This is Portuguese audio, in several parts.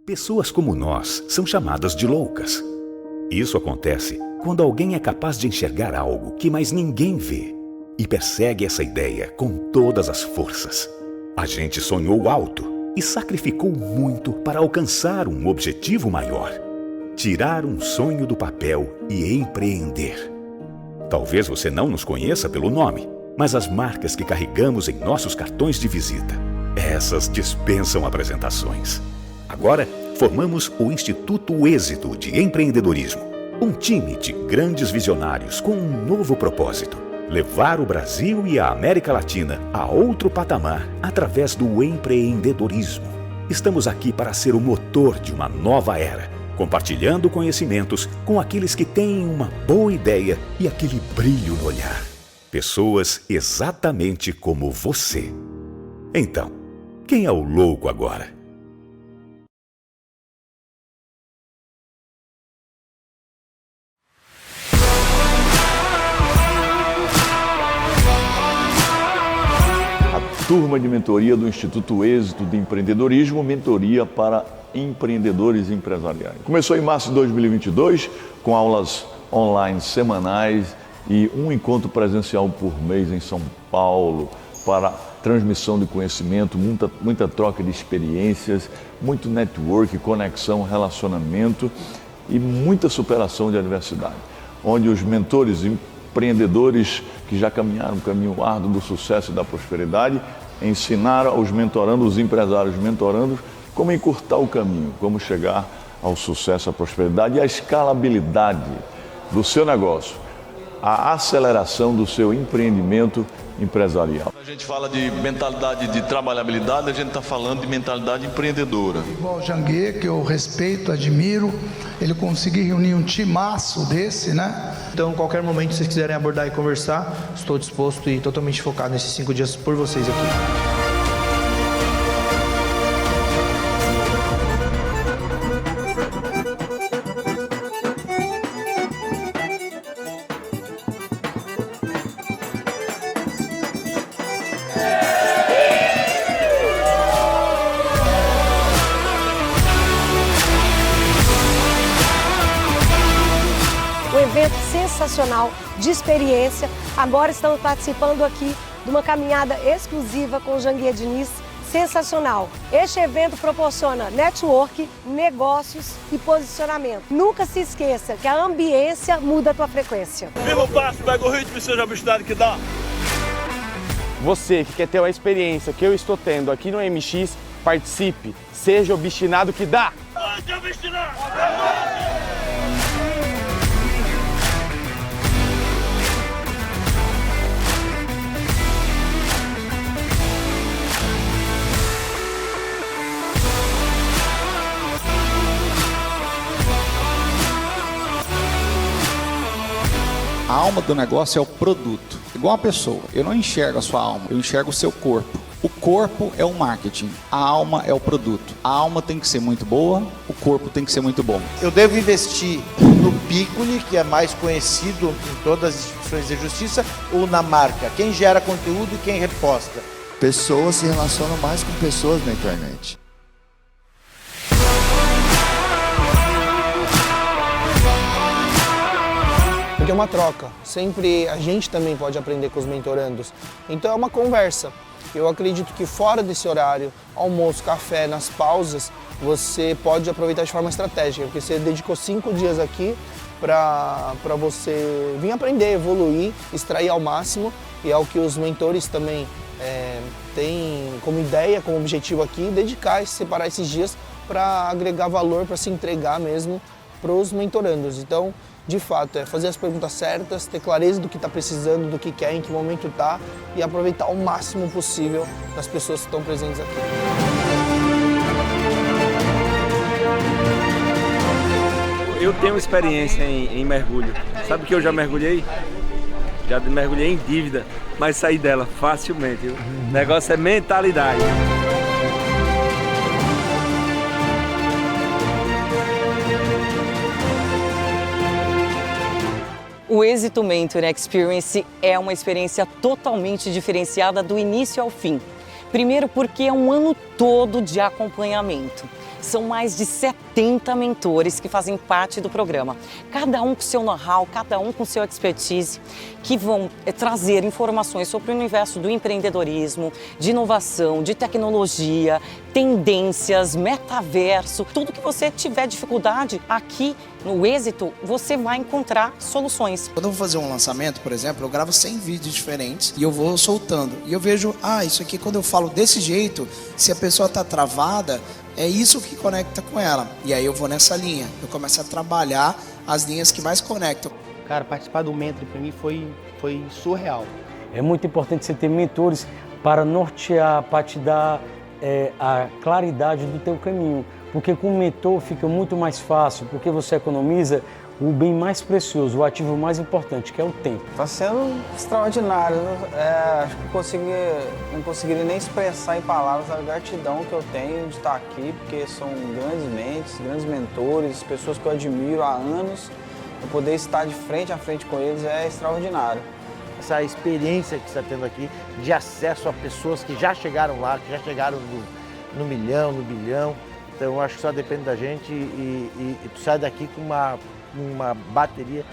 Pessoas como nós são chamadas de loucas. Isso acontece quando alguém é capaz de enxergar algo que mais ninguém vê e persegue essa ideia com todas as forças. A gente sonhou alto e sacrificou muito para alcançar um objetivo maior: tirar um sonho do papel e empreender. Talvez você não nos conheça pelo nome, mas as marcas que carregamos em nossos cartões de visita, essas dispensam apresentações. Agora, formamos o Instituto Êxito de Empreendedorismo, um time de grandes visionários com um novo propósito: levar o Brasil e a América Latina a outro patamar através do empreendedorismo. Estamos aqui para ser o motor de uma nova era, compartilhando conhecimentos com aqueles que têm uma boa ideia e aquele brilho no olhar. Pessoas exatamente como você. Então, quem é o louco agora? Turma de mentoria do Instituto Êxito de Empreendedorismo, mentoria para empreendedores empresariais. Começou em março de 2022, com aulas online semanais e um encontro presencial por mês em São Paulo, para transmissão de conhecimento, muita troca de experiências, muito network, conexão, relacionamento e muita superação de adversidade, onde os mentores empreendedores que já caminharam o caminho árduo do sucesso e da prosperidade ensinaram aos mentorandos, os empresários mentorandos, como encurtar o caminho, como chegar ao sucesso, à prosperidade e à escalabilidade do seu negócio, a aceleração do seu empreendimento empresarial. A gente fala de mentalidade de trabalhabilidade, a gente está falando de mentalidade empreendedora. Igual o Janguier, que eu respeito, admiro, ele conseguir reunir um timaço desse, né? Então, qualquer momento que vocês quiserem abordar e conversar, estou disposto e totalmente focado nesses 5 dias por vocês aqui. Um evento sensacional, de experiência. Agora estamos participando aqui de uma caminhada exclusiva com o Janguier Diniz, sensacional. Este evento proporciona network, negócios e posicionamento. Nunca se esqueça que a ambiência muda a tua frequência. Viva o passo, pega o ritmo e seja a velocidade que dá. Você que quer ter a experiência que eu estou tendo aqui no MX, participe, seja obstinado que dá. Onde é obstinado? A alma do negócio é o produto, igual a pessoa. Eu não enxergo a sua alma, eu enxergo o seu corpo. O corpo é o marketing, a alma é o produto. A alma tem que ser muito boa, o corpo tem que ser muito bom. Eu devo investir no Piccoli, que é mais conhecido em todas as instituições de justiça, ou na marca? Quem gera conteúdo e quem reposta? Pessoas se relacionam mais com pessoas na internet. Porque é uma troca, sempre a gente também pode aprender com os mentorandos. Então é uma conversa. Eu acredito que fora desse horário, almoço, café, nas pausas, você pode aproveitar de forma estratégica, porque você dedicou 5 dias aqui para você vir aprender, evoluir, extrair ao máximo, e é o que os mentores também têm como ideia, como objetivo aqui, dedicar e separar esses dias para agregar valor, para se entregar mesmo para os mentorandos. Então, de fato, é fazer as perguntas certas, ter clareza do que está precisando, do que quer, em que momento está e aproveitar o máximo possível das pessoas que estão presentes aqui. Eu tenho experiência em mergulho. Sabe que eu já mergulhei? Já mergulhei em dívida, mas saí dela facilmente. O negócio é mentalidade. O Êxito Mentor Experience é uma experiência totalmente diferenciada do início ao fim. Primeiro porque é um ano todo de acompanhamento. São mais de 70 mentores que fazem parte do programa. Cada um com seu know-how, cada um com seu expertise, que vão trazer informações sobre o universo do empreendedorismo, de inovação, de tecnologia, tendências, metaverso, tudo que você tiver dificuldade aqui no Êxito, você vai encontrar soluções. Quando eu vou fazer um lançamento, por exemplo, eu gravo 100 vídeos diferentes e eu vou soltando. E eu vejo, isso aqui quando eu falo desse jeito, se a pessoa está travada, é isso que conecta com ela. E aí eu vou nessa linha, eu começo a trabalhar as linhas que mais conectam. Cara, participar do Mentor para mim foi surreal. É muito importante você ter mentores para nortear, para te dar a claridade do teu caminho. Porque com o mentor fica muito mais fácil, porque você economiza o bem mais precioso, o ativo mais importante, que é o tempo. Está sendo extraordinário. Acho que não conseguiria nem expressar em palavras a gratidão que eu tenho de estar aqui, porque são grandes mentes, grandes mentores, pessoas que eu admiro há anos. Eu poder estar de frente a frente com eles é extraordinário. Essa experiência que você está tendo aqui de acesso a pessoas que já chegaram lá, que já chegaram no milhão, no bilhão. Então eu acho que só depende da gente e tu sai daqui com uma bateria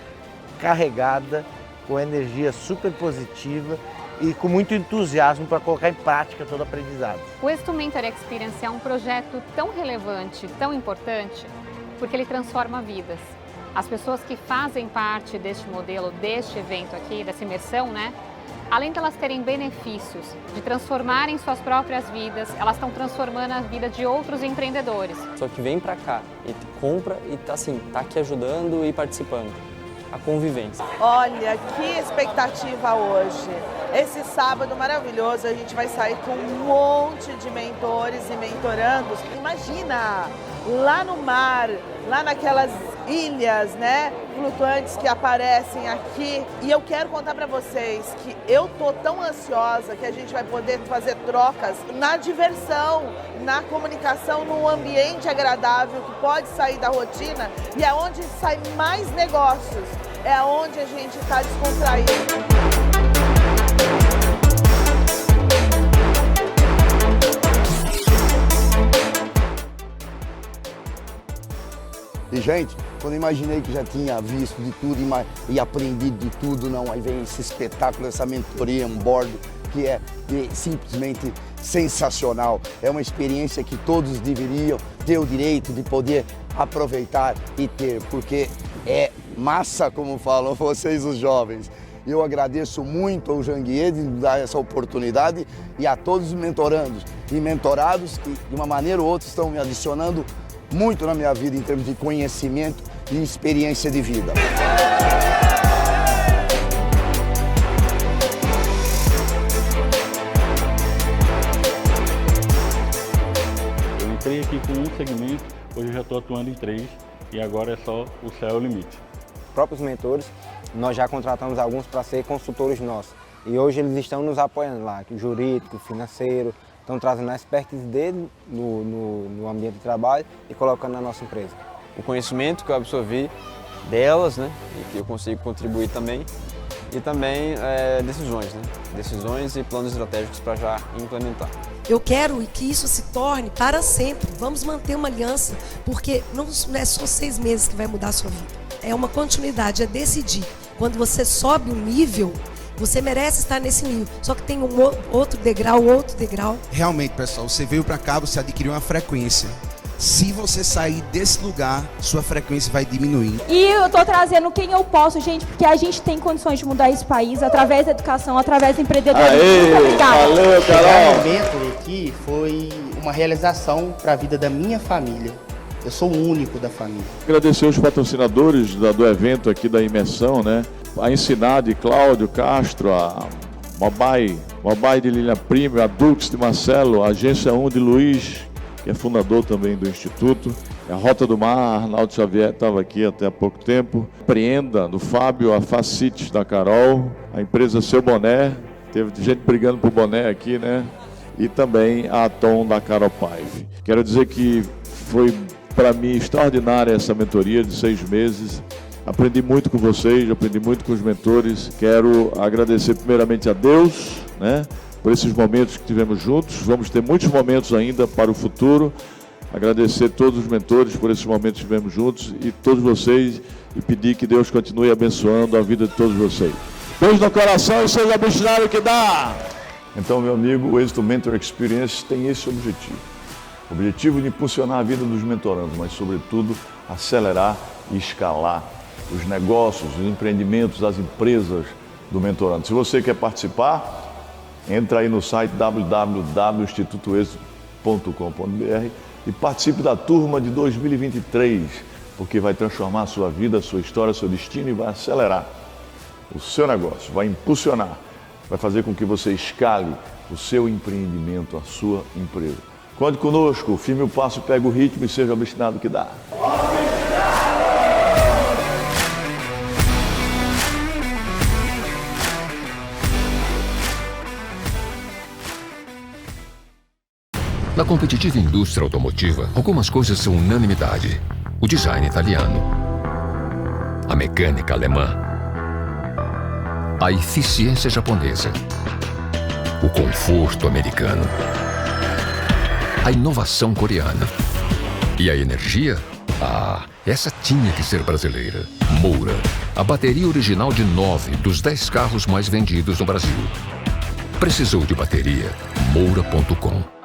carregada, com energia super positiva e com muito entusiasmo para colocar em prática todo o aprendizado. O Êxito Mentor Experience é um projeto tão relevante, tão importante, porque ele transforma vidas. As pessoas que fazem parte deste modelo, deste evento aqui, dessa imersão, né? Além de elas terem benefícios, de transformarem suas próprias vidas, elas estão transformando a vida de outros empreendedores. Só que vem pra cá e compra e tá aqui ajudando e participando. A convivência. Olha, que expectativa hoje. Esse sábado maravilhoso, a gente vai sair com um monte de mentores e mentorandos. Imagina, lá no mar, lá naquelas ilhas, né, flutuantes que aparecem aqui. E eu quero contar para vocês que eu tô tão ansiosa que a gente vai poder fazer trocas na diversão, na comunicação, num ambiente agradável que pode sair da rotina e é onde sai mais negócios, é onde a gente está descontraído. E, gente, quando eu imaginei que já tinha visto de tudo e aprendido de tudo, não, aí vem esse espetáculo, essa mentoria on board, que é simplesmente sensacional. É uma experiência que todos deveriam ter o direito de poder aproveitar e ter, porque é massa, como falam vocês, os jovens. Eu agradeço muito ao Janguier de dar essa oportunidade e a todos os mentorandos e mentorados que, de uma maneira ou outra, estão me adicionando muito na minha vida em termos de conhecimento e experiência de vida. Eu entrei aqui com um segmento, hoje eu já estou atuando em 3 e agora é só o céu é o limite. Próprios mentores, nós já contratamos alguns para ser consultores nossos e hoje eles estão nos apoiando lá, jurídico, financeiro, estão trazendo a expertise dele no ambiente de trabalho e colocando na nossa empresa. O conhecimento que eu absorvi delas, né, e que eu consigo contribuir também, e também decisões, né, decisões e planos estratégicos para já implementar. Eu quero que isso se torne para sempre. Vamos manter uma aliança, porque não é só 6 meses que vai mudar a sua vida. É uma continuidade, é decidir. Quando você sobe um nível, você merece estar nesse nível, só que tem outro degrau. Realmente, pessoal, você veio para cá, você adquiriu uma frequência. Se você sair desse lugar, sua frequência vai diminuir. E eu tô trazendo quem eu posso, gente, porque a gente tem condições de mudar esse país através da educação, através do empreendedorismo. Valeu, Carol! Chegar no Mentor aqui foi uma realização para a vida da minha família. Eu sou o único da família. Agradecer os patrocinadores do evento aqui da imersão, né? A Ensinar de Cláudio Castro, a Mobai de Lilian Prime, a Dux de Marcelo, a Agência 1 de Luiz, que é fundador também do Instituto, a Rota do Mar, Arnaldo Xavier estava aqui até há pouco tempo, Preenda do Fábio, a Facites da Carol, a empresa Seu Boné, teve gente brigando por boné aqui, né? E também a Atom da Carol Paive. Quero dizer que foi para mim extraordinária essa mentoria de 6 meses. Aprendi muito com vocês, aprendi muito com os mentores. Quero agradecer primeiramente a Deus, né, por esses momentos que tivemos juntos. Vamos ter muitos momentos ainda para o futuro. agradecer todos os mentores por esses momentos que estivemos juntos e todos vocês e pedir que Deus continue abençoando a vida de todos vocês. Beijo no coração e seja obstinado que dá! Então, meu amigo, o Êxito Mentor Experience tem esse objetivo. O objetivo de impulsionar a vida dos mentorandos, mas, sobretudo, acelerar e escalar os negócios, os empreendimentos, as empresas do mentorando. Se você quer participar, entra aí no site www.institutoexito.com.br e participe da turma de 2023, porque vai transformar a sua vida, a sua história, seu destino e vai acelerar o seu negócio, vai impulsionar, vai fazer com que você escale o seu empreendimento, a sua empresa. Conte conosco, firme o passo, pega o ritmo e seja obstinado que dá. Na competitiva indústria automotiva, algumas coisas são unanimidade. O design italiano, a mecânica alemã, a eficiência japonesa, o conforto americano, a inovação coreana e a energia? Ah, essa tinha que ser brasileira. Moura, a bateria original de 9 dos 10 carros mais vendidos no Brasil. Precisou de bateria? Moura.com.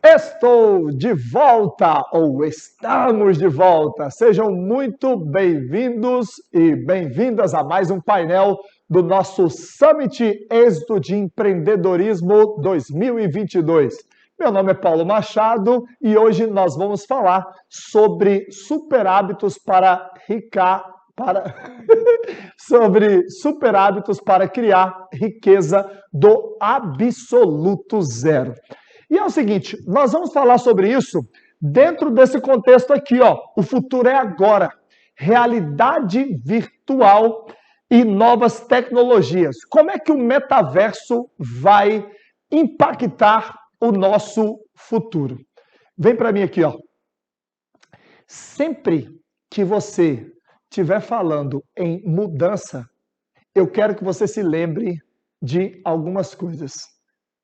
Estou de volta, ou estamos de volta. Sejam muito bem-vindos e bem-vindas a mais um painel do nosso Summit Êxito de Empreendedorismo 2022. Meu nome é Paulo Machado e hoje nós vamos falar sobre super hábitos para criar riqueza do absoluto zero. E é o seguinte, nós vamos falar sobre isso dentro desse contexto aqui, ó. O futuro é agora. Realidade virtual e novas tecnologias. Como é que o metaverso vai impactar o nosso futuro? Vem para mim aqui, ó. Sempre que você estiver falando em mudança, eu quero que você se lembre de algumas coisas.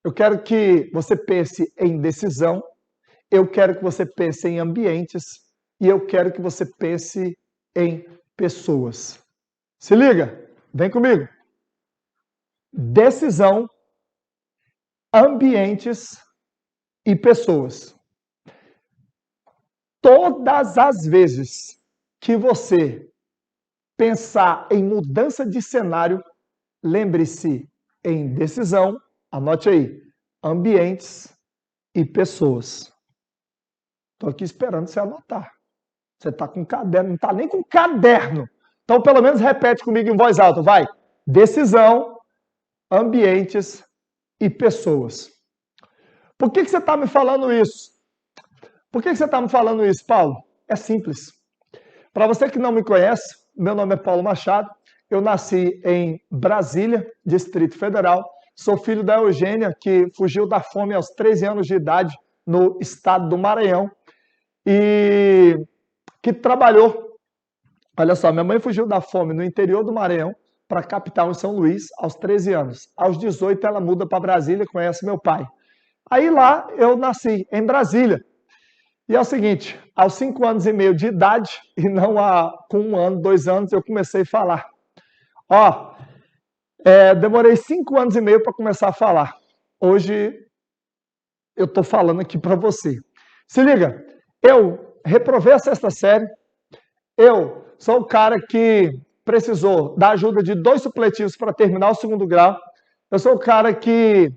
Eu quero que você pense em decisão, eu quero que você pense em ambientes e eu quero que você pense em pessoas. Se liga, vem comigo. Decisão, ambientes e pessoas. Todas as vezes que você pensar em mudança de cenário, lembre-se em decisão, anote aí, ambientes e pessoas. Estou aqui esperando você anotar. Você está com caderno, não está nem com caderno. Então, pelo menos repete comigo em voz alta, vai. Decisão, ambientes e pessoas. Por que você está me falando isso? Por que você está me falando isso, Paulo? É simples. Para você que não me conhece, meu nome é Paulo Machado. Eu nasci em Brasília, Distrito Federal. Sou filho da Eugênia, que fugiu da fome aos 13 anos de idade no estado do Maranhão e que trabalhou. Olha só, minha mãe fugiu da fome no interior do Maranhão para a capital, em São Luís, aos 13 anos. Aos 18, ela muda para Brasília, conhece meu pai. Aí lá eu nasci, em Brasília. E é o seguinte, aos 5 anos e meio de idade, e não com 1 ano, 2 anos, eu comecei a falar. Demorei 5 anos e meio para começar a falar. Hoje eu estou falando aqui para você. Se liga, eu reprovei a 6ª série, eu sou o cara que precisou da ajuda de 2 supletivos para terminar o 2º grau, eu sou o cara que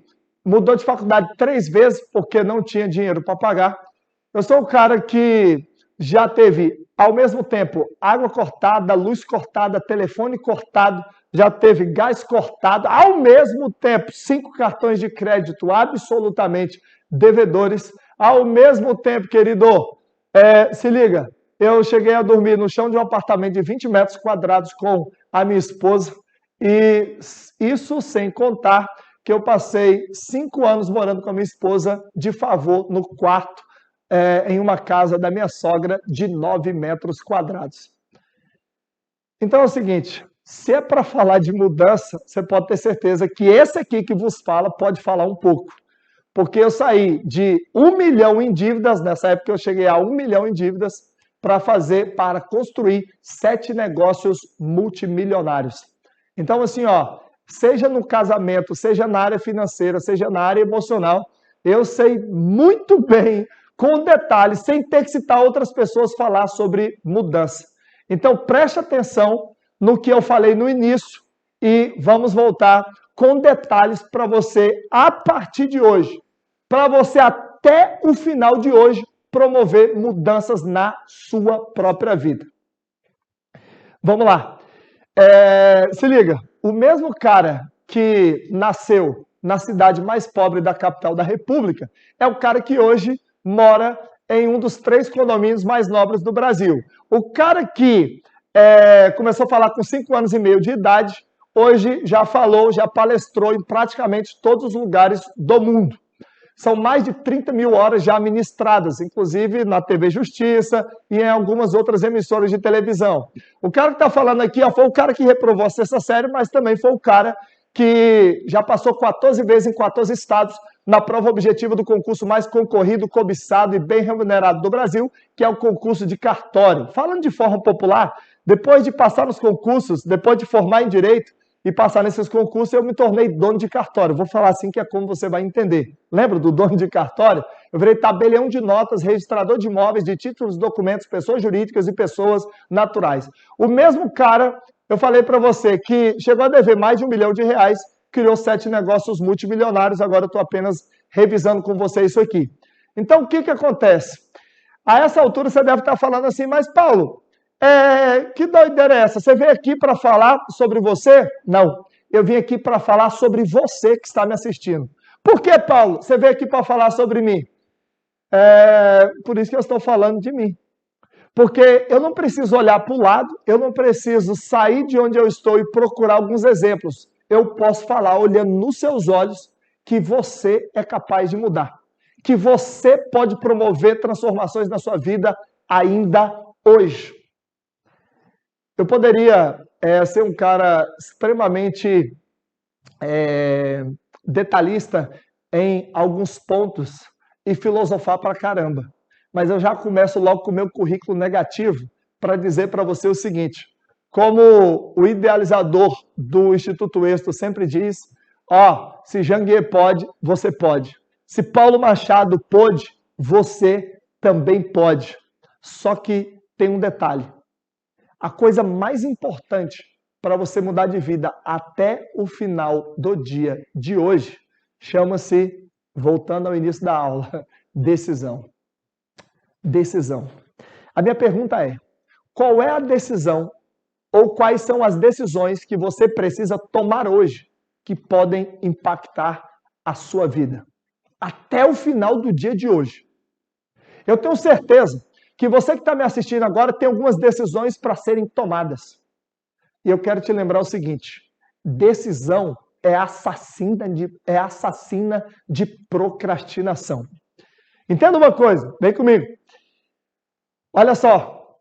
mudou de faculdade 3 vezes porque não tinha dinheiro para pagar, eu sou o cara que já teve, ao mesmo tempo, água cortada, luz cortada, telefone cortado, já teve gás cortado, ao mesmo tempo, 5 cartões de crédito absolutamente devedores, ao mesmo tempo, querido, se liga, eu cheguei a dormir no chão de um apartamento de 20 metros quadrados com a minha esposa, e isso sem contar que eu passei 5 anos morando com a minha esposa de favor no quarto, em uma casa da minha sogra de 9 metros quadrados. Então é o seguinte, se é para falar de mudança, você pode ter certeza que esse aqui que vos fala pode falar um pouco. Porque eu saí de 1 milhão em dívidas, nessa época eu cheguei a 1 milhão em dívidas, para construir 7 negócios multimilionários. Então assim, seja no casamento, seja na área financeira, seja na área emocional, eu sei muito bem, com detalhes, sem ter que citar outras pessoas falar sobre mudança. Então preste atenção no que eu falei no início e vamos voltar com detalhes para você a partir de hoje, para você até o final de hoje promover mudanças na sua própria vida. Vamos lá. Se liga, o mesmo cara que nasceu na cidade mais pobre da capital da República é o cara que hoje mora em um dos 3 condomínios mais nobres do Brasil. O cara que começou a falar com 5 anos e meio de idade, hoje já falou, já palestrou em praticamente todos os lugares do mundo. São mais de 30 mil horas já ministradas, inclusive na TV Justiça e em algumas outras emissoras de televisão. O cara que está falando aqui foi o cara que reprovou a 6ª série, mas também foi o cara que já passou 14 vezes em 14 estados na prova objetiva do concurso mais concorrido, cobiçado e bem remunerado do Brasil, que é o concurso de cartório. Falando de forma popular, depois de passar nos concursos, depois de formar em Direito e passar nesses concursos, eu me tornei dono de cartório. Vou falar assim que é como você vai entender. Lembra do dono de cartório? Eu virei tabelião de notas, registrador de imóveis, de títulos, documentos, pessoas jurídicas e pessoas naturais. O mesmo cara, eu falei para você, que chegou a dever mais de R$1 milhão, criou 7 negócios multimilionários, agora eu estou apenas revisando com você isso aqui. Então, o que acontece? A essa altura você deve estar falando assim, mas Paulo, que doideira é essa? Você veio aqui para falar sobre você? Não, eu vim aqui para falar sobre você que está me assistindo. Por que, Paulo? Você veio aqui para falar sobre mim? Por isso que eu estou falando de mim. Porque eu não preciso olhar para o lado, eu não preciso sair de onde eu estou e procurar alguns exemplos. Eu posso falar, olhando nos seus olhos, que você é capaz de mudar. Que você pode promover transformações na sua vida ainda hoje. Eu poderia ser um cara extremamente detalhista em alguns pontos e filosofar pra caramba. Mas eu já começo logo com o meu currículo negativo para dizer para você o seguinte: como o idealizador do Instituto Êxito sempre diz, se Janguier pode, você pode. Se Paulo Machado pôde, você também pode. Só que tem um detalhe. A coisa mais importante para você mudar de vida até o final do dia de hoje chama-se, voltando ao início da aula, decisão. Decisão. A minha pergunta é: qual é a decisão ou quais são as decisões que você precisa tomar hoje que podem impactar a sua vida até o final do dia de hoje? Eu tenho certeza que você que está me assistindo agora tem algumas decisões para serem tomadas. E eu quero te lembrar o seguinte: decisão é assassina de procrastinação. Entenda uma coisa, vem comigo. Olha só,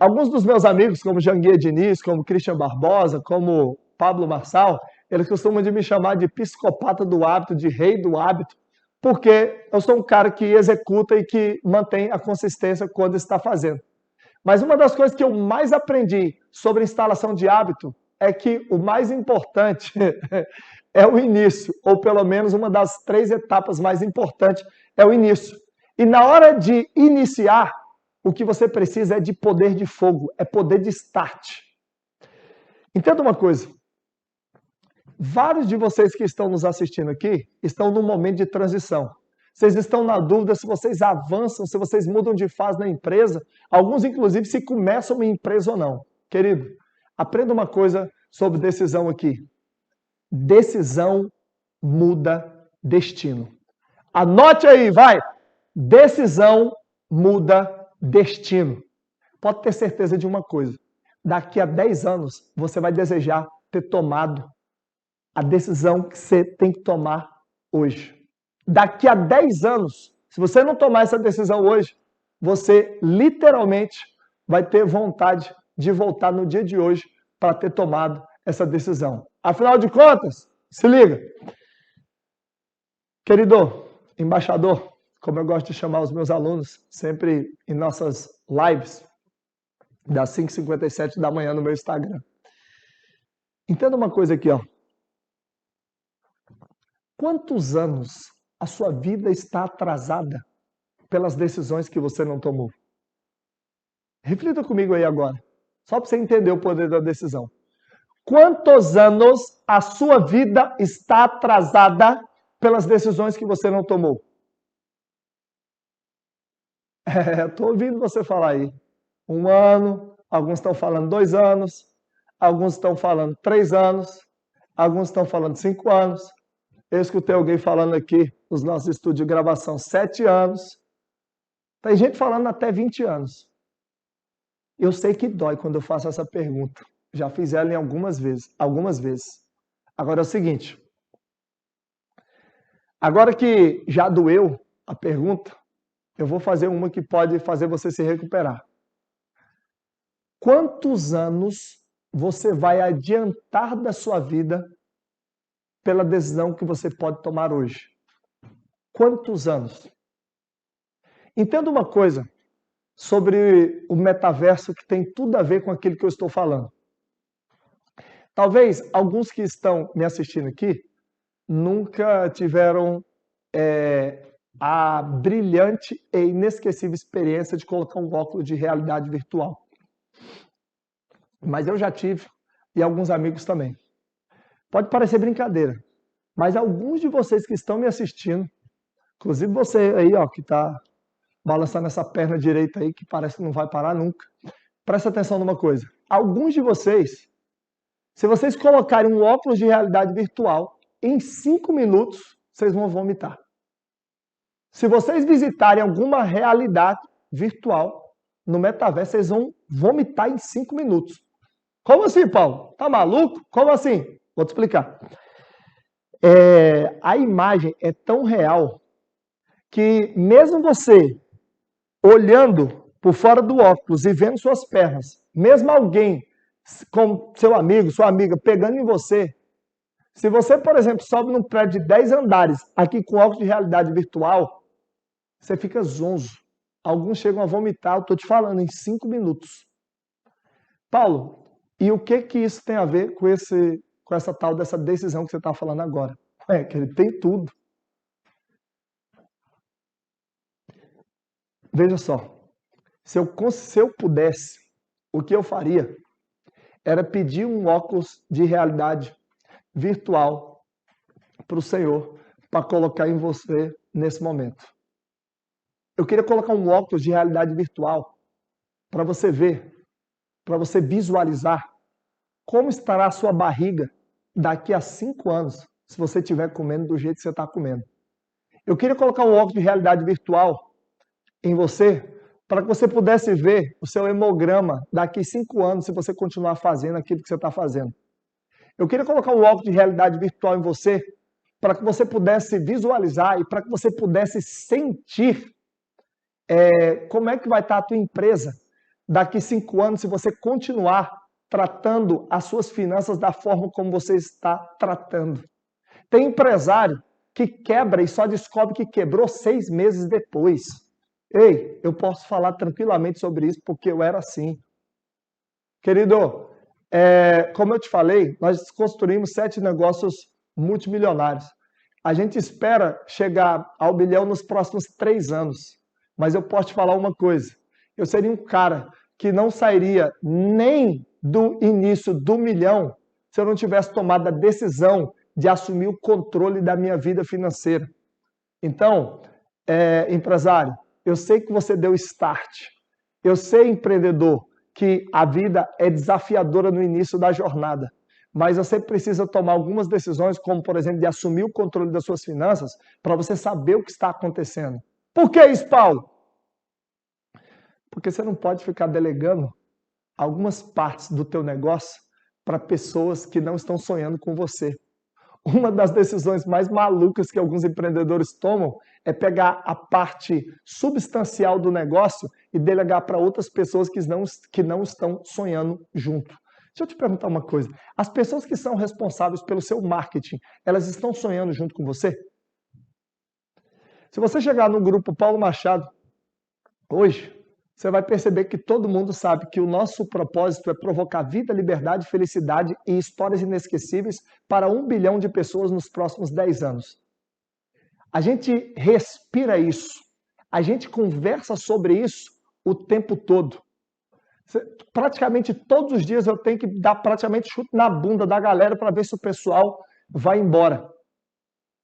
alguns dos meus amigos, como Janguier Diniz, como Christian Barbosa, como Pablo Marçal, eles costumam de me chamar de psicopata do hábito, de rei do hábito. porque eu sou um cara que executa e que mantém a consistência quando está fazendo. Mas uma das coisas que eu mais aprendi sobre instalação de hábito é que o mais importante é o início, ou pelo menos uma das 3 etapas mais importantes é o início. E na hora de iniciar, o que você precisa é de poder de fogo, é poder de start. Entenda uma coisa, vários de vocês que estão nos assistindo aqui estão num momento de transição. Vocês estão na dúvida se vocês avançam, se vocês mudam de fase na empresa, alguns inclusive se começam uma empresa ou não. Querido, aprenda uma coisa sobre decisão aqui. Decisão muda destino. Anote aí, vai! Decisão muda destino. Pode ter certeza de uma coisa. Daqui a 10 anos, você vai desejar ter tomado a decisão que você tem que tomar hoje. Daqui a 10 anos, se você não tomar essa decisão hoje, você literalmente vai ter vontade de voltar no dia de hoje para ter tomado essa decisão. Afinal de contas, se liga. Querido embaixador, como eu gosto de chamar os meus alunos, sempre em nossas lives, das 5h57 da manhã no meu Instagram. Entenda uma coisa aqui, ó. Quantos anos a sua vida está atrasada pelas decisões que você não tomou? Reflita comigo aí agora, só para você entender o poder da decisão. Quantos anos a sua vida está atrasada pelas decisões que você não tomou? Estou ouvindo você falar aí. 1 ano, alguns estão falando 2 anos, alguns estão falando 3 anos, alguns estão falando 5 anos. Eu escutei alguém falando aqui nos nossos estúdios de gravação 7 anos. Tem gente falando até 20 anos. Eu sei que dói quando eu faço essa pergunta. Já fiz ela em algumas vezes. Agora é o seguinte. Agora que já doeu a pergunta, eu vou fazer uma que pode fazer você se recuperar. Quantos anos você vai adiantar da sua vida pela decisão que você pode tomar hoje? Quantos anos? Entenda uma coisa sobre o metaverso que tem tudo a ver com aquilo que eu estou falando. Talvez alguns que estão me assistindo aqui nunca tiveram a brilhante e inesquecível experiência de colocar um óculos de realidade virtual. Mas eu já tive, e alguns amigos também. Pode parecer brincadeira, mas alguns de vocês que estão me assistindo, inclusive você aí, ó, que está balançando essa perna direita aí, que parece que não vai parar nunca, presta atenção numa coisa. Alguns de vocês, se vocês colocarem um óculos de realidade virtual, em 5 minutos, vocês vão vomitar. Se vocês visitarem alguma realidade virtual no metaverso, vocês vão vomitar em 5 minutos. Como assim, Paulo? Tá maluco? Como assim? Vou te explicar. A imagem é tão real que mesmo você olhando por fora do óculos e vendo suas pernas, mesmo alguém com seu amigo, sua amiga, pegando em você, se você, por exemplo, sobe num prédio de 10 andares, aqui com óculos de realidade virtual, você fica zonzo. Alguns chegam a vomitar, eu estou te falando, em 5 minutos. Paulo, e o que isso tem a ver com essa tal dessa decisão que você está falando agora? Que ele tem tudo. Veja só, se eu pudesse, o que eu faria era pedir um óculos de realidade virtual para o Senhor, para colocar em você nesse momento. Eu queria colocar um óculos de realidade virtual para você ver, para você visualizar como estará a sua barriga daqui a 5 anos, se você estiver comendo do jeito que você está comendo. Eu queria colocar um óculos de realidade virtual em você, para que você pudesse ver o seu hemograma daqui a 5 anos, se você continuar fazendo aquilo que você está fazendo. Eu queria colocar um óculos de realidade virtual em você, para que você pudesse visualizar e para que você pudesse sentir como é que vai estar a tua empresa daqui a 5 anos, se você continuar tratando as suas finanças da forma como você está tratando. Tem empresário que quebra e só descobre que quebrou 6 meses depois. Ei, eu posso falar tranquilamente sobre isso porque eu era assim. Querido, como eu te falei, nós construímos 7 negócios multimilionários. A gente espera chegar ao bilhão nos próximos 3 anos. Mas eu posso te falar uma coisa. Eu seria um cara que não sairia nem do início do milhão se eu não tivesse tomado a decisão de assumir o controle da minha vida financeira. Então, empresário, eu sei que você deu start. Eu sei, empreendedor, que a vida é desafiadora no início da jornada. Mas você precisa tomar algumas decisões, como, por exemplo, de assumir o controle das suas finanças, para você saber o que está acontecendo. Por que isso, Paulo? Porque você não pode ficar delegando algumas partes do teu negócio para pessoas que não estão sonhando com você. Uma das decisões mais malucas que alguns empreendedores tomam é pegar a parte substancial do negócio e delegar para outras pessoas que não estão sonhando junto. Deixa eu te perguntar uma coisa. As pessoas que são responsáveis pelo seu marketing, elas estão sonhando junto com você? Se você chegar no grupo Paulo Machado, hoje, você vai perceber que todo mundo sabe que o nosso propósito é provocar vida, liberdade, felicidade e histórias inesquecíveis para 1 bilhão de pessoas nos próximos 10 anos. A gente respira isso. A gente conversa sobre isso o tempo todo. Praticamente todos os dias eu tenho que dar praticamente chute na bunda da galera para ver se o pessoal vai embora.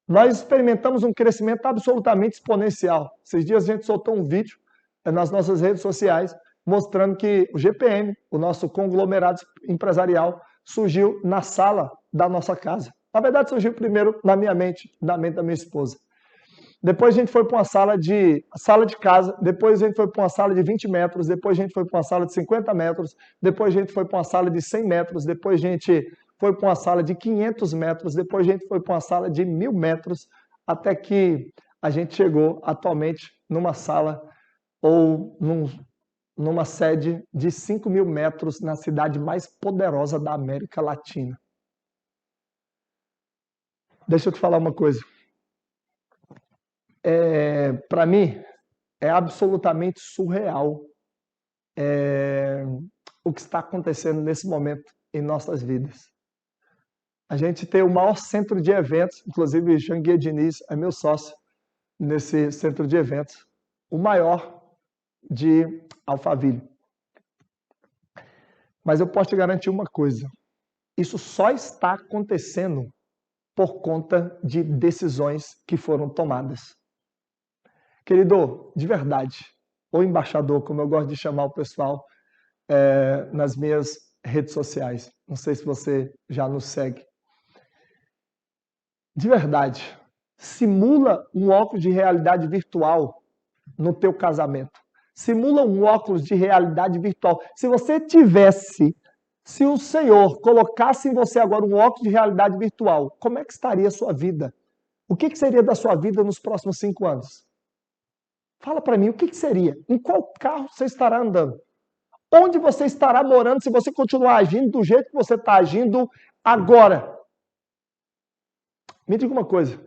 Nós experimentamos um crescimento absolutamente exponencial. Esses dias a gente soltou um vídeo nas nossas redes sociais mostrando que o GPM, o nosso conglomerado empresarial, surgiu na sala da nossa casa. Na verdade, surgiu primeiro na minha mente, na mente da minha esposa. Depois a gente foi para uma sala de casa, depois a gente foi para uma sala de 20 metros, depois a gente foi para uma sala de 50 metros, depois a gente foi para uma sala de 100 metros, depois a gente foi para uma sala de 500 metros, depois a gente foi para uma sala de 1.000 metros, até que a gente chegou atualmente numa sala ou numa sede de 5.000 metros na cidade mais poderosa da América Latina. Deixa eu te falar uma coisa. Para mim, é absolutamente surreal o que está acontecendo nesse momento em nossas vidas. A gente tem o maior centro de eventos, inclusive Janguier Diniz é meu sócio nesse centro de eventos, o maior de Alphaville. Mas eu posso te garantir uma coisa, isso só está acontecendo por conta de decisões que foram tomadas. Querido, de verdade, ou embaixador, como eu gosto de chamar o pessoal nas minhas redes sociais. Não sei se você já nos segue. De verdade, simula um óculos de realidade virtual no teu casamento. Simula um óculos de realidade virtual. Se o Senhor colocasse em você agora um óculos de realidade virtual, como é que estaria a sua vida? O que seria da sua vida nos próximos 5 anos? Fala para mim, o que seria? Em qual carro você estará andando? Onde você estará morando se você continuar agindo do jeito que você está agindo agora? Me diga uma coisa.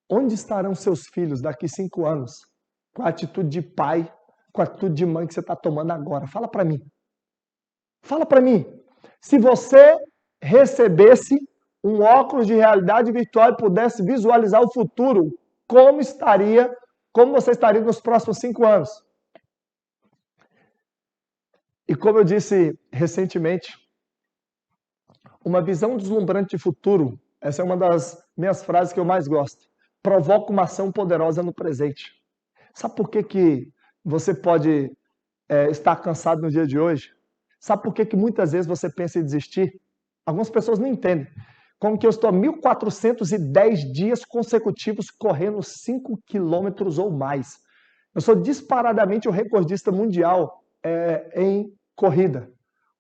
Onde estarão seus filhos daqui 5 anos? Com a atitude de pai, com a atitude de mãe que você está tomando agora? Fala para mim. Fala para mim. Se você recebesse um óculos de realidade virtual e pudesse visualizar o futuro, como você estaria nos próximos 5 anos? E como eu disse recentemente, uma visão deslumbrante de futuro, essa é uma das minhas frases que eu mais gosto, provoca uma ação poderosa no presente. Sabe por que você pode estar cansado no dia de hoje? Sabe por que muitas vezes você pensa em desistir? Algumas pessoas não entendem. Como que eu estou há 1.410 dias consecutivos correndo 5 quilômetros ou mais. Eu sou disparadamente o recordista mundial em corrida.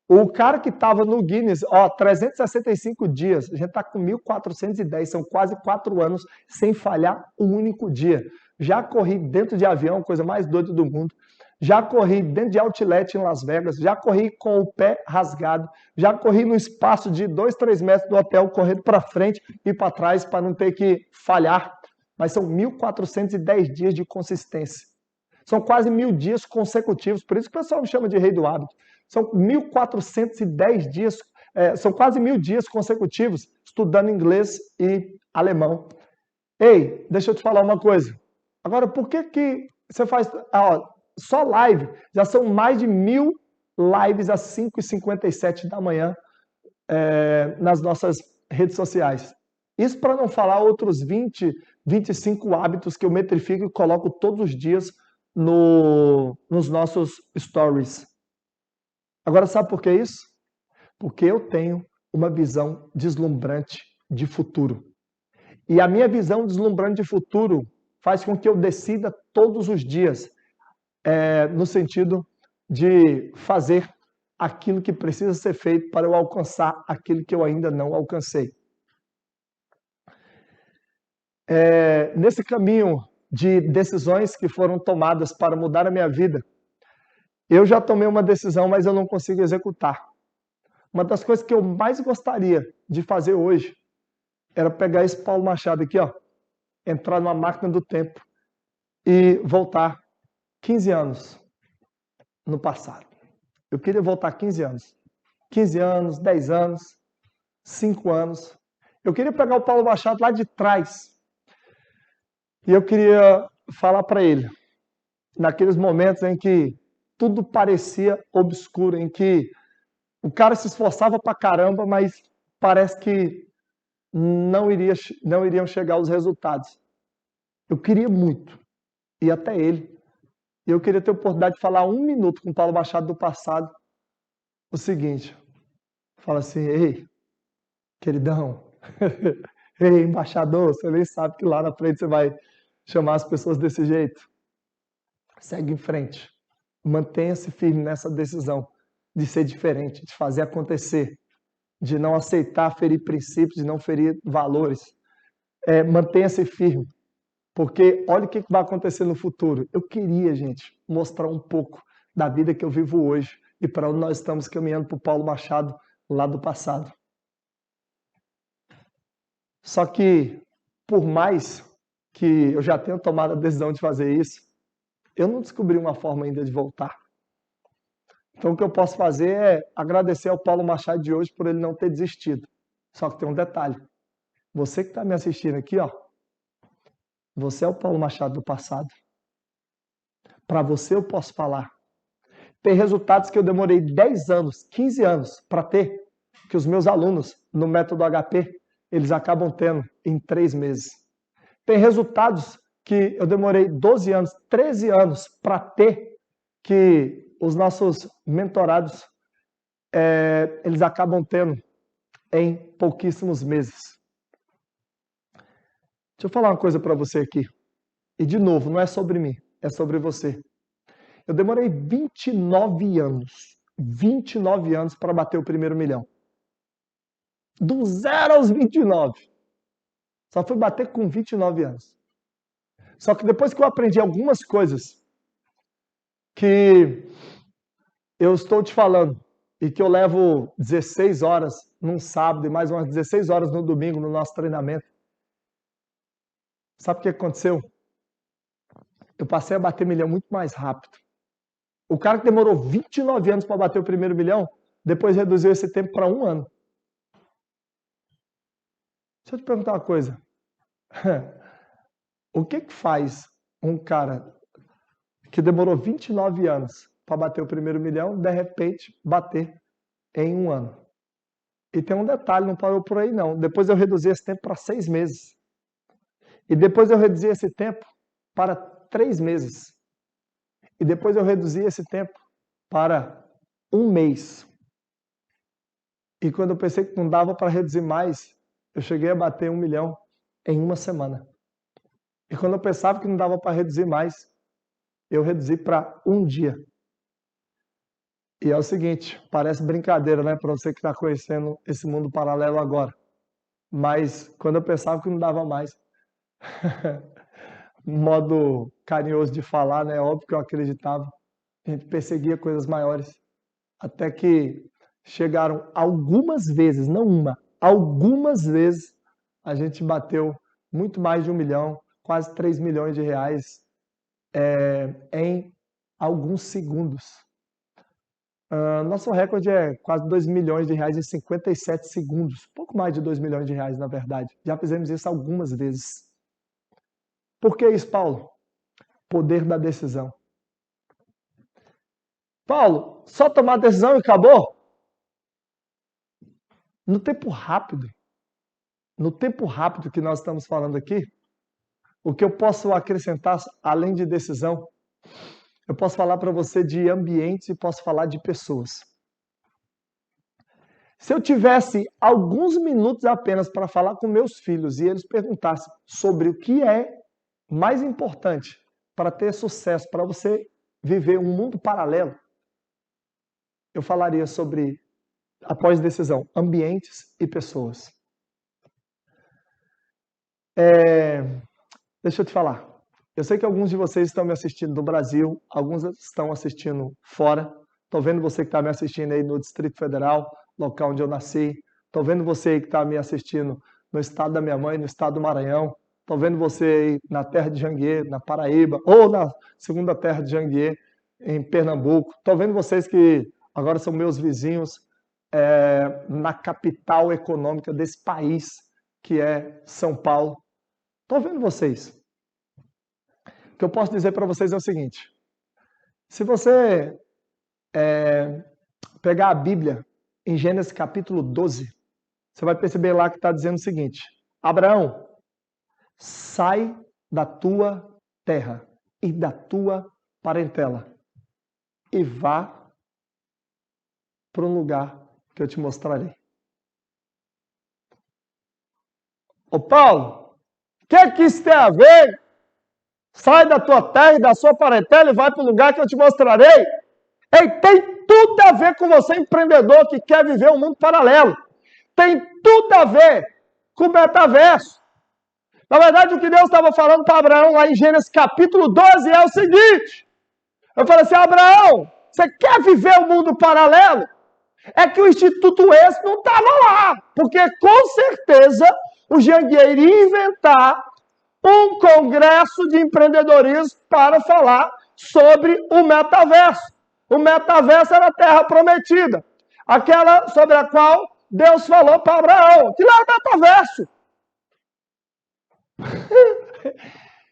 O cara que estava no Guinness, 365 dias, a gente está com 1.410, são quase 4 anos sem falhar um único dia. Já corri dentro de avião, coisa mais doida do mundo. já corri dentro de outlet em Las Vegas, já corri com o pé rasgado, já corri no espaço de 2, 3 metros do hotel, correndo para frente e para trás para não ter que falhar. Mas são 1.410 dias de consistência. São quase 1.000 dias consecutivos, por isso que o pessoal me chama de rei do hábito. São 1.410 dias, são quase 1.000 dias consecutivos estudando inglês e alemão. Ei, deixa eu te falar uma coisa. Agora, por que você faz... só live, já são mais de 1.000 lives às 5h57 da manhã nas nossas redes sociais. Isso para não falar outros 20, 25 hábitos que eu metrifico e coloco todos os dias nos nossos stories. Agora, sabe por que isso? Porque eu tenho uma visão deslumbrante de futuro. E a minha visão deslumbrante de futuro faz com que eu decida todos os dias, no sentido de fazer aquilo que precisa ser feito para eu alcançar aquilo que eu ainda não alcancei. Nesse caminho de decisões que foram tomadas para mudar a minha vida, eu já tomei uma decisão, mas eu não consigo executar. Uma das coisas que eu mais gostaria de fazer hoje era pegar esse Paulo Machado aqui, ó, entrar numa máquina do tempo e voltar 15 anos no passado. Eu queria voltar 15 anos. 15 anos, 10 anos, 5 anos. Eu queria pegar o Paulo Machado lá de trás e eu queria falar para ele, naqueles momentos em que tudo parecia obscuro, em que o cara se esforçava pra caramba, mas parece que não iriam chegar os resultados. Eu queria muito ir até ele. E eu queria ter a oportunidade de falar 1 minuto com o Paulo Machado do passado. O seguinte, fala assim, ei, queridão, ei, embaixador, você nem sabe que lá na frente você vai chamar as pessoas desse jeito. Segue em frente. Mantenha-se firme nessa decisão de ser diferente, de fazer acontecer, de não aceitar ferir princípios, de não ferir valores. Mantenha-se firme, porque olha o que vai acontecer no futuro. Eu queria, gente, mostrar um pouco da vida que eu vivo hoje e para onde nós estamos caminhando para o Paulo Machado lá do passado. Só que, por mais que eu já tenha tomado a decisão de fazer isso, eu não descobri uma forma ainda de voltar. Então, o que eu posso fazer é agradecer ao Paulo Machado de hoje por ele não ter desistido. Só que tem um detalhe. Você que está me assistindo aqui, ó, você é o Paulo Machado do passado. Para você eu posso falar. Tem resultados que eu demorei 10 anos, 15 anos para ter, que os meus alunos no método HP, eles acabam tendo em 3 meses. Tem resultados que eu demorei 12 anos, 13 anos para ter, que os nossos mentorados, eles acabam tendo em pouquíssimos meses. Deixa eu falar uma coisa para você aqui. E de novo, não é sobre mim, é sobre você. Eu demorei 29 anos para bater o primeiro milhão. Do 0 aos 29. Só fui bater com 29 anos. Só que depois que eu aprendi algumas coisas que eu estou te falando e que eu levo 16 horas num sábado e mais umas 16 horas no domingo no nosso treinamento, sabe o que aconteceu? Eu passei a bater milhão muito mais rápido. O cara que demorou 29 anos para bater o primeiro milhão, depois reduziu esse tempo para 1 ano. Deixa eu te perguntar uma coisa. O que faz um cara que demorou 29 anos para bater o primeiro milhão, de repente, bater em 1 ano? E tem um detalhe, não parou por aí não. Depois eu reduzi esse tempo para 6 meses. E depois eu reduzi esse tempo para 3 meses. E depois eu reduzi esse tempo para 1 mês. E quando eu pensei que não dava para reduzir mais, eu cheguei a bater 1 milhão em 1 semana. E quando eu pensava que não dava para reduzir mais, eu reduzi para 1 dia. E é o seguinte, parece brincadeira, né, para você que está conhecendo esse mundo paralelo agora. Mas quando eu pensava que não dava mais, modo carinhoso de falar, né, óbvio que eu acreditava, a gente perseguia coisas maiores, até que chegaram algumas vezes, não uma, algumas vezes, a gente bateu muito mais de 1 milhão, quase 3 milhões de reais em alguns segundos. Nosso recorde é quase 2 milhões de reais em 57 segundos, pouco mais de 2 milhões de reais, na verdade. Já fizemos isso algumas vezes. Por que isso, Paulo? Poder da decisão. Paulo, só tomar decisão e acabou? No tempo rápido que nós estamos falando aqui, o que eu posso acrescentar além de decisão, eu posso falar para você de ambientes e posso falar de pessoas. Se eu tivesse alguns minutos apenas para falar com meus filhos e eles perguntassem sobre o que é mais importante para ter sucesso, para você viver um mundo paralelo, eu falaria sobre, após decisão, ambientes e pessoas. Deixa eu te falar. Eu sei que alguns de vocês estão me assistindo do Brasil, alguns estão assistindo fora. Estou vendo você que está me assistindo aí no Distrito Federal, local onde eu nasci. Estou vendo você aí que está me assistindo no estado da minha mãe, no estado do Maranhão. Estou vendo você aí na terra de Janguier, na Paraíba, ou na segunda terra de Janguier, em Pernambuco. Estou vendo vocês que agora são meus vizinhos na capital econômica desse país, que é São Paulo. Estou vendo vocês. O que eu posso dizer para vocês é o seguinte: se você pegar a Bíblia em Gênesis capítulo 12, você vai perceber lá que está dizendo o seguinte: Abraão, sai da tua terra e da tua parentela e vá para um lugar que eu te mostrarei. Ô Paulo, o que isso tem a ver? Sai da tua terra e da sua parentela e vai para o lugar que eu te mostrarei. Ei, tem tudo a ver com você, empreendedor que quer viver um mundo paralelo. Tem tudo a ver com o metaverso. Na verdade, o que Deus estava falando para Abraão lá em Gênesis capítulo 12 é o seguinte. Eu falei assim: Abraão, você quer viver um mundo paralelo? É que o Instituto esse não estava lá. Porque com certeza o Janguier iria inventar um congresso de empreendedorismo para falar sobre o metaverso. O metaverso era a terra prometida, aquela sobre a qual Deus falou para Abraão, que lá é o metaverso.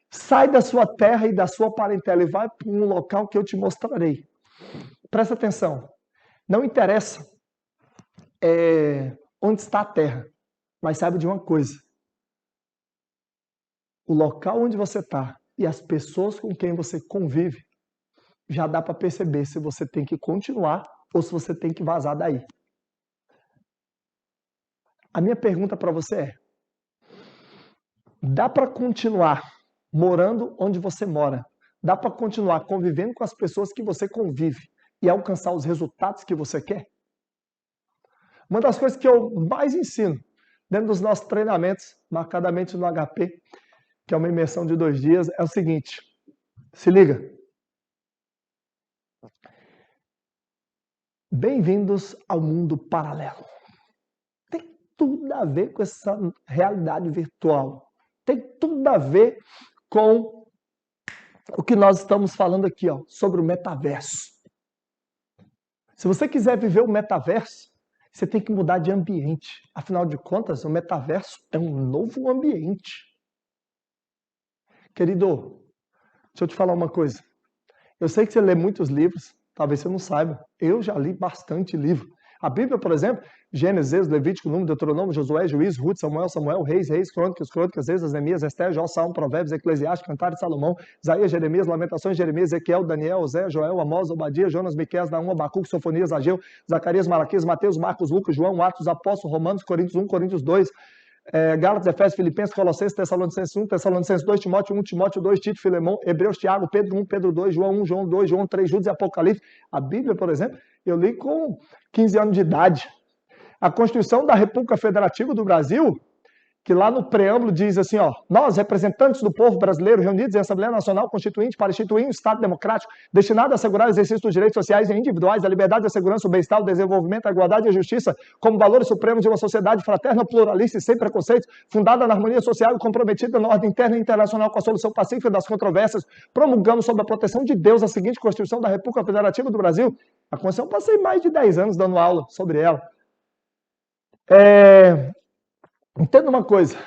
Sai da sua terra e da sua parentela e vai para um local que eu te mostrarei. Presta atenção, não interessa onde está a terra, mas saiba de uma coisa: o local onde você está e as pessoas com quem você convive, já dá para perceber se você tem que continuar ou se você tem que vazar daí. A minha pergunta para você é: dá para continuar morando onde você mora? Dá para continuar convivendo com as pessoas que você convive e alcançar os resultados que você quer? Uma das coisas que eu mais ensino dentro dos nossos treinamentos, marcadamente no HP, que é uma imersão de 2 dias, é o seguinte: se liga. Bem-vindos ao mundo paralelo. Tem tudo a ver com essa realidade virtual. Tem tudo a ver com o que nós estamos falando aqui, ó, sobre o metaverso. Se você quiser viver o metaverso, você tem que mudar de ambiente. Afinal de contas, o metaverso é um novo ambiente. Querido, deixa eu te falar uma coisa. Eu sei que você lê muitos livros, talvez você não saiba. Eu já li bastante livro. A Bíblia, por exemplo, Gênesis, Levítico, Número, Deuteronômio, Josué, Juízes, Ruth, Samuel, Reis, Crônicas, Esdras, Esther, Jó, Salmo, Provérbios, Eclesiastes, Cantares, Salomão, Isaías, Jeremias, Lamentações, Jeremias, Ezequiel, Daniel, Osé, Joel, Amós, Obadia, Jonas, Miqueias, Naum, Abacuque, Sofonias, Ageu, Zacarias, Malaquias, Mateus, Marcos, Lucas, João, Atos, Apóstolos, Romanos, Coríntios 1, Coríntios 2, Gálatas, Efésios, Filipenses, Colossenses, Tessalonicenses 1, Tessalonicenses 2, Timóteo 1, Timóteo 2, Tito, Filemão, Hebreus, Tiago, Pedro 1, Pedro 2, João 1, João 2, João 3, Judas e Apocalipse. A Bíblia, por exemplo, eu li com 15 anos de idade. A Constituição da República Federativa do Brasil, que lá no preâmbulo diz assim, ó, nós, representantes do povo brasileiro, reunidos em Assembleia Nacional Constituinte para instituir um Estado democrático destinado a assegurar o exercício dos direitos sociais e individuais, a liberdade, a segurança, o bem-estar, o desenvolvimento, a igualdade e a justiça como valores supremos de uma sociedade fraterna, pluralista e sem preconceitos, fundada na harmonia social e comprometida na ordem interna e internacional com a solução pacífica das controvérsias, promulgamos sob a proteção de Deus a seguinte Constituição da República Federativa do Brasil. A Constituição, eu passei mais de 10 anos dando aula sobre ela. Entenda uma coisa,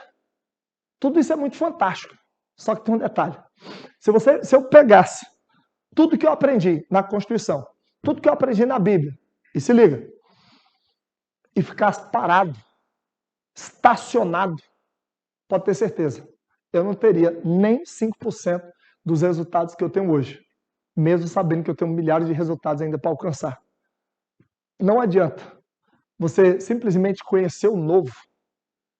tudo isso é muito fantástico, só que tem um detalhe. Se eu pegasse tudo que eu aprendi na Constituição, tudo que eu aprendi na Bíblia, e se liga, e ficasse parado, estacionado, pode ter certeza, eu não teria nem 5% dos resultados que eu tenho hoje, mesmo sabendo que eu tenho milhares de resultados ainda para alcançar. Não adianta você simplesmente conhecer o novo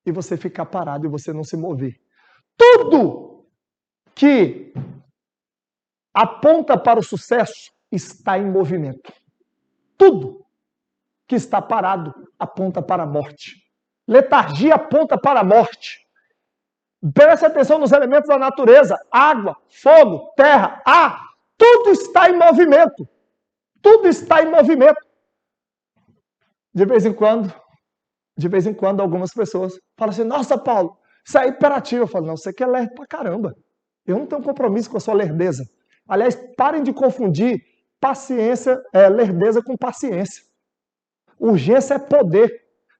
e você ficar parado e você não se mover. Tudo que aponta para o sucesso está em movimento. Tudo que está parado aponta para a morte. Letargia aponta para a morte. Preste atenção nos elementos da natureza: água, fogo, terra, ar. Tudo está em movimento. Tudo está em movimento. De vez em quando, algumas pessoas falam assim, nossa, Paulo, isso é hiperativo. Eu falo, não, você que é lerdo pra caramba. Eu não tenho compromisso com a sua lerdeza. Aliás, parem de confundir lerdeza com paciência. Urgência é poder.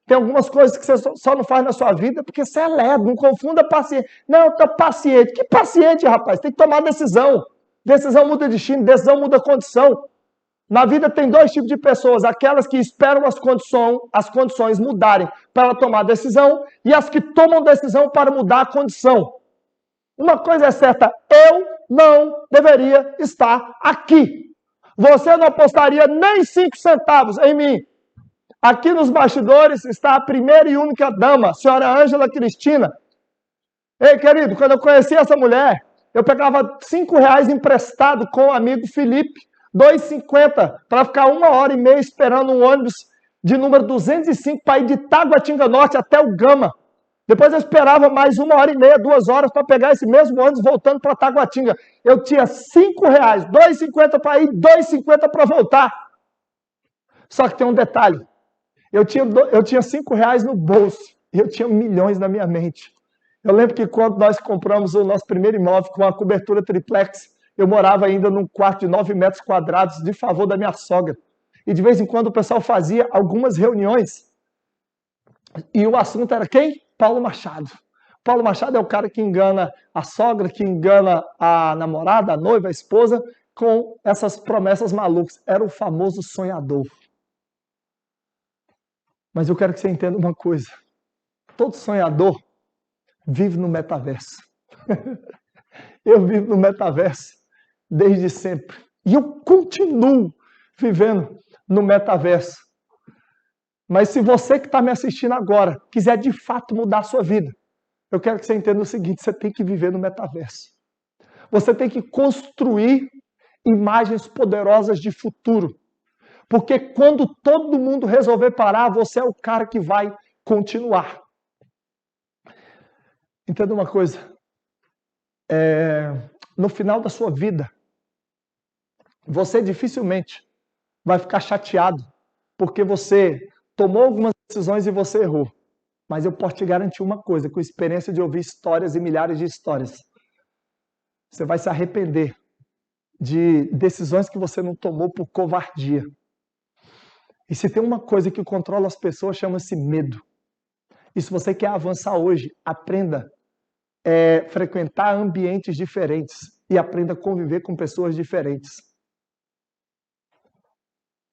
Tem algumas coisas que você só não faz na sua vida porque você é lerdo, não confunda paciência. Não, eu tô paciente. Que paciente, rapaz? Tem que tomar decisão. Decisão muda destino, decisão muda condição. Na vida tem dois tipos de pessoas, aquelas que esperam as condições mudarem para ela tomar decisão e as que tomam decisão para mudar a condição. Uma coisa é certa, eu não deveria estar aqui. Você não apostaria nem 5 centavos em mim. Aqui nos bastidores está a primeira e única dama, a senhora Ângela Cristina. Ei, querido, quando eu conheci essa mulher, eu pegava R$5 emprestado com o amigo Felipe, R$2,50 para ficar 1h30 esperando um ônibus de número 205 para ir de Taguatinga Norte até o Gama. Depois eu esperava mais 1h30, 2 horas para pegar esse mesmo ônibus voltando para Taguatinga. Eu tinha R$5, R$2,50 para ir, R$2,50 para voltar. Só que tem um detalhe. Eu tinha R$5 no bolso e eu tinha milhões na minha mente. Eu lembro que quando nós compramos o nosso primeiro imóvel com a cobertura triplex, eu morava ainda num quarto de 9 metros quadrados de favor da minha sogra. E de vez em quando o pessoal fazia algumas reuniões e o assunto era quem? Paulo Machado. Paulo Machado é o cara que engana a sogra, que engana a namorada, a noiva, a esposa, com essas promessas malucas. Era o famoso sonhador. Mas eu quero que você entenda uma coisa. Todo sonhador vive no metaverso. Eu vivo no metaverso desde sempre. E eu continuo vivendo no metaverso. Mas se você que está me assistindo agora quiser de fato mudar a sua vida, eu quero que você entenda o seguinte, você tem que viver no metaverso. Você tem que construir imagens poderosas de futuro. Porque quando todo mundo resolver parar, você é o cara que vai continuar. Entenda uma coisa. No final da sua vida, você dificilmente vai ficar chateado porque você tomou algumas decisões e você errou. Mas eu posso te garantir uma coisa, com a experiência de ouvir histórias e milhares de histórias. Você vai se arrepender de decisões que você não tomou por covardia. E se tem uma coisa que controla as pessoas, chama-se medo. E se você quer avançar hoje, aprenda a frequentar ambientes diferentes e aprenda a conviver com pessoas diferentes.